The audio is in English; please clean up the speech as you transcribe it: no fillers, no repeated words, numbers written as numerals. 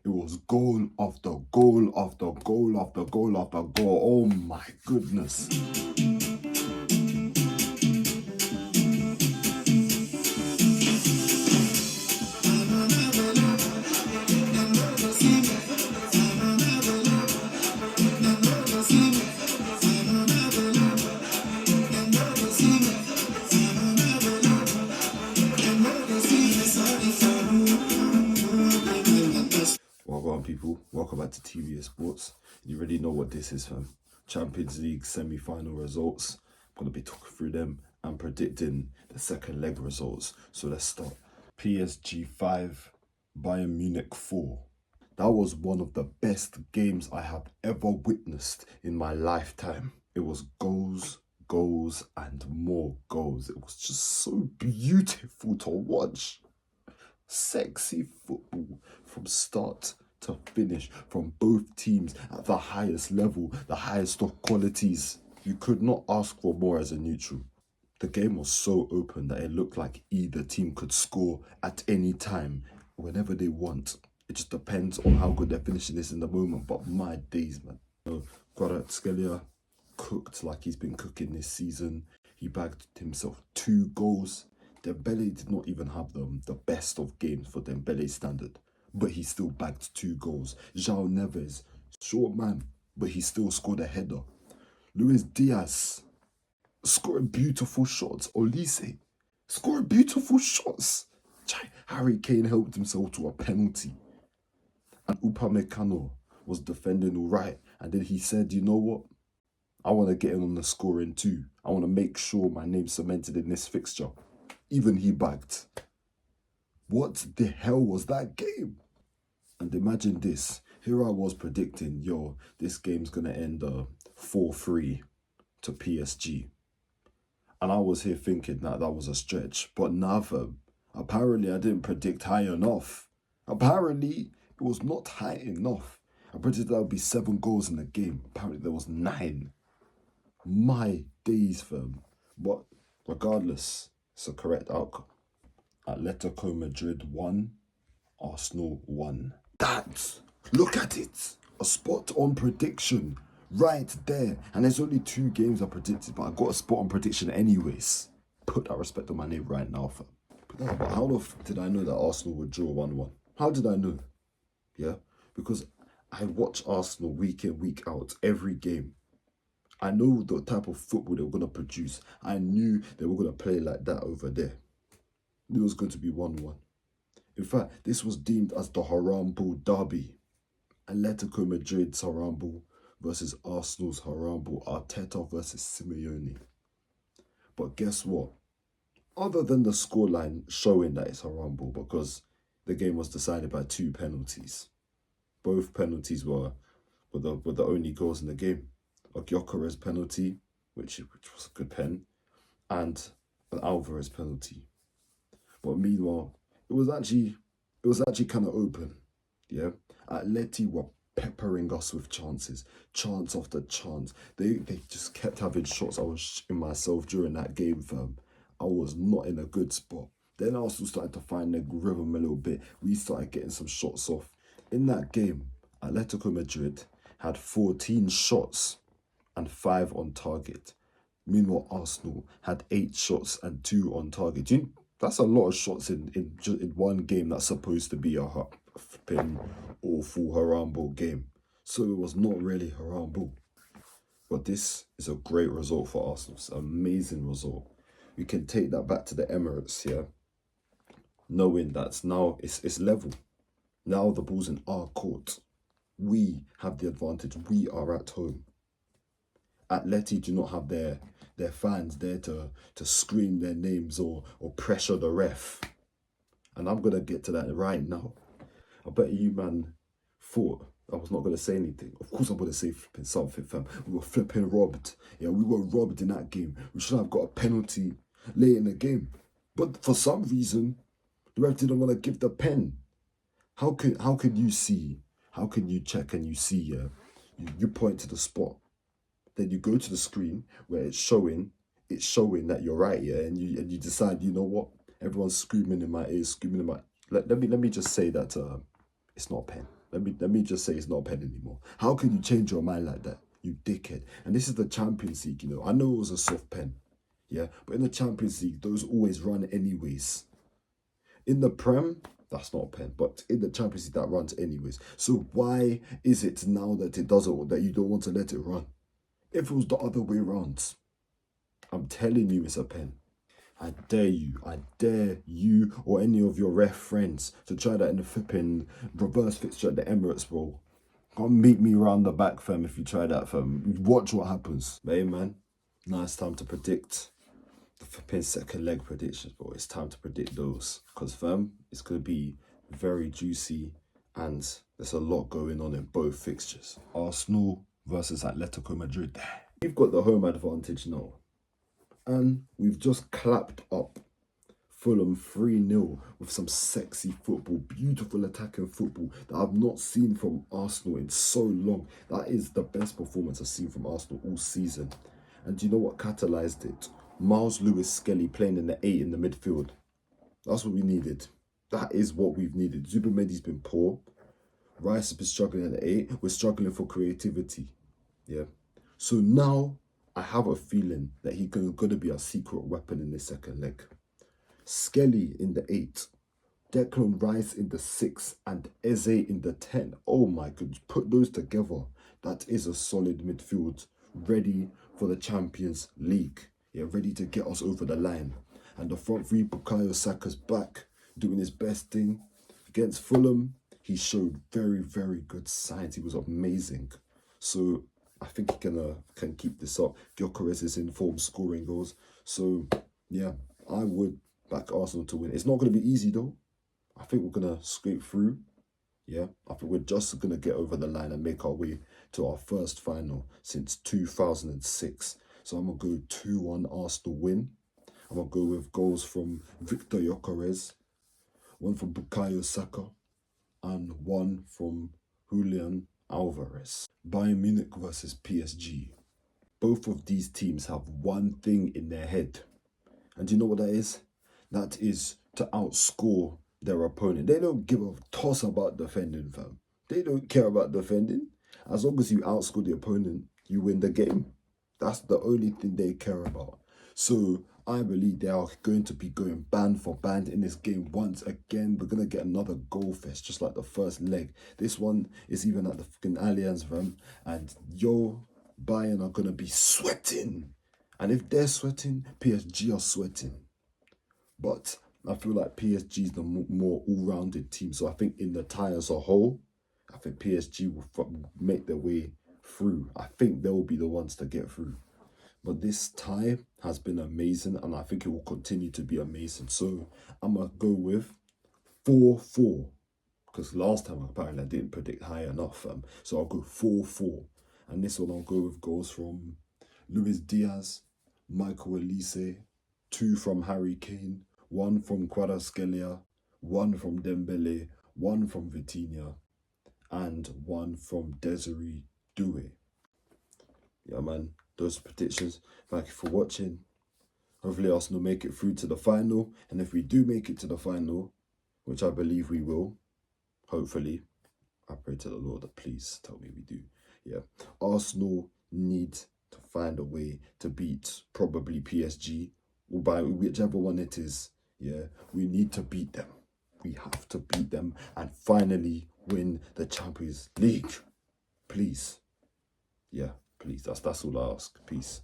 It was goal after goal after goal after goal after goal. Oh my goodness. Welcome, people. Welcome back to TVA Sports. You already know what this is, fam. Champions League semi-final results. I'm going to be talking through them and predicting the second leg results. So let's start. PSG 5, Bayern Munich 4. That was one of the best games I have ever witnessed in my lifetime. It was goals, goals, and more goals. It was just so beautiful to watch. Sexy football from start to finish from both teams at the highest level, the highest of qualities. You could not ask for more as a neutral. The game was so open that it looked like either team could score at any time, whenever they want. It just depends on how good their finishing is in the moment, but my days, man. Kvaratskhelia cooked like he's been cooking this season. He bagged himself 2 goals. Dembele did not even have the best of games for Dembele's standard, but he still bagged 2 goals. João Neves, short man, but he still scored a header. Luis Diaz, scoring beautiful shots. Olise, scoring beautiful shots. Harry Kane helped himself to a penalty. And Upamecano was defending all right. And then he said, you know what? I want to get in on the scoring too. I want to make sure my name's cemented in this fixture. Even he bagged. What the hell was that game? And imagine this. Here I was predicting, this game's going to end 4-3 to PSG. And I was here thinking that was a stretch. But never. Apparently I didn't predict high enough. Apparently it was not high enough. I predicted there would be 7 goals in the game. Apparently there was 9. My days, fam. But regardless, it's a correct outcome. Atletico Madrid 1, Arsenal 1. Look at it. A spot-on prediction right there. And there's only 2 games I predicted, but I got a spot-on prediction anyways. Put that respect on my name right now, fam. But how the fuck did I know that Arsenal would draw 1-1? How did I know? Yeah, because I watch Arsenal week in, week out, every game. I know the type of football they were going to produce. I knew they were going to play like that over there. It was going to be 1-1. In fact, this was deemed as the Harambe derby. Atletico Madrid's Harambe versus Arsenal's Harambe. Arteta versus Simeone. But guess what? Other than the scoreline showing that it's Harambe, because the game was decided by 2 penalties. Both penalties were the only goals in the game. A Gyökeres penalty, which was a good pen, and an Alvarez penalty. But meanwhile, it was actually kind of open. Yeah, Atleti were peppering us with chances, chance after chance. They just kept having shots. I was shitting myself during that game, fam. I was not in a good spot. Then Arsenal started to find their rhythm a little bit. We started getting some shots off. In that game, Atletico Madrid had 14 shots and 5 on target. Meanwhile, Arsenal had 8 shots and 2 on target. That's a lot of shots in one game that's supposed to be a flipping awful Harambe game. So it was not really Harambe. But this is a great result for Arsenal. It's an amazing result. We can take that back to the Emirates, yeah? Knowing that now it's level. Now the ball's in our court. We have the advantage. We are at home. Atleti do not have their fans there to scream their names or pressure the ref. And I'm going to get to that right now. I bet you, man, thought I was not going to say anything. Of course I'm going to say flipping something, fam. We were flipping robbed. Yeah, we were robbed in that game. We should have got a penalty late in the game. But for some reason, the ref didn't want to give the pen. How can you see? How can you check and you see, yeah? You point to the spot. Then you go to the screen where it's showing that you're right, yeah, and you decide, you know what? Everyone's screaming in my ears, screaming in my... Let me just say that it's not a pen. Let me just say it's not a pen anymore. How can you change your mind like that, you dickhead? And this is the Champions League, you know. I know it was a soft pen, yeah, but in the Champions League, those always run anyways. In the Prem, that's not a pen, but in the Champions League, that runs anyways. So why is it now that it doesn't, that you don't want to let it run? If it was the other way around, I'm telling you, it's a pen. I dare you or any of your ref friends to try that in the flipping reverse fixture at the Emirates Bowl. Come meet me round the back, fam, if you try that, fam. Watch what happens. But hey, man, now it's time to predict the flipping second leg predictions, bro. It's time to predict those. Because, fam, it's going to be very juicy and there's a lot going on in both fixtures. Arsenal versus Atletico Madrid. We've got the home advantage now. And we've just clapped up Fulham 3-0 with some sexy football, beautiful attacking football that I've not seen from Arsenal in so long. That is the best performance I've seen from Arsenal all season. And do you know what catalysed it? Miles Lewis-Skelly playing in the 8 in the midfield. That's what we needed. That is what we've needed. Zubimendi's been poor. Rice has been struggling at the 8. We're struggling for creativity. Yeah. So now I have a feeling that he's going to be a secret weapon in the second leg. Skelly in the 8, Declan Rice in the 6, and Eze in the 10. Oh my goodness, put those together. That is a solid midfield, ready for the Champions League. Yeah, ready to get us over the line. And the front three, Bukayo Saka's back, doing his best thing. Against Fulham, he showed very, very good signs. He was amazing. So I think he can keep this up. Gyökeres is in form, scoring goals. So, yeah, I would back Arsenal to win. It's not going to be easy, though. I think we're going to scrape through. Yeah, I think we're just going to get over the line and make our way to our first final since 2006. So I'm going to go 2-1 Arsenal win. I'm going to go with goals from Victor Gyökeres, one from Bukayo Saka, and one from Julian Alvarez. Bayern Munich versus PSG. Both of these teams have one thing in their head. And do you know what that is? That is to outscore their opponent. They don't give a toss about defending, fam. They don't care about defending. As long as you outscore the opponent, you win the game. That's the only thing they care about. So I believe they are going to be going band for band in this game once again. We're going to get another goal fest, just like the first leg. This one is even at the fucking Allianz, fam. And Bayern are going to be sweating. And if they're sweating, PSG are sweating. But I feel like PSG is the more all-rounded team. So I think in the tie as a whole, I think PSG will make their way through. I think they will be the ones to get through. But this tie has been amazing, and I think it will continue to be amazing. So I'm going to go with 4-4. Because last time, apparently, I didn't predict high enough. So I'll go 4-4. And this one, I'll go with goals from Luis Diaz, Michael Olise, 2 from Harry Kane, 1 from Kvaratskhelia, 1 from Dembele, 1 from Vitinha, and 1 from Desiree Doué. Yeah, man, those predictions. Thank you for watching. Hopefully Arsenal make it through to the final. And if we do make it to the final, which I believe we will, hopefully, I pray to the Lord that please tell me we do. Yeah, Arsenal need to find a way to beat probably PSG, or by whichever one it is. Yeah, we need to beat them. We have to beat them and finally win the Champions League. Please. Yeah, please. That's all I ask. Peace.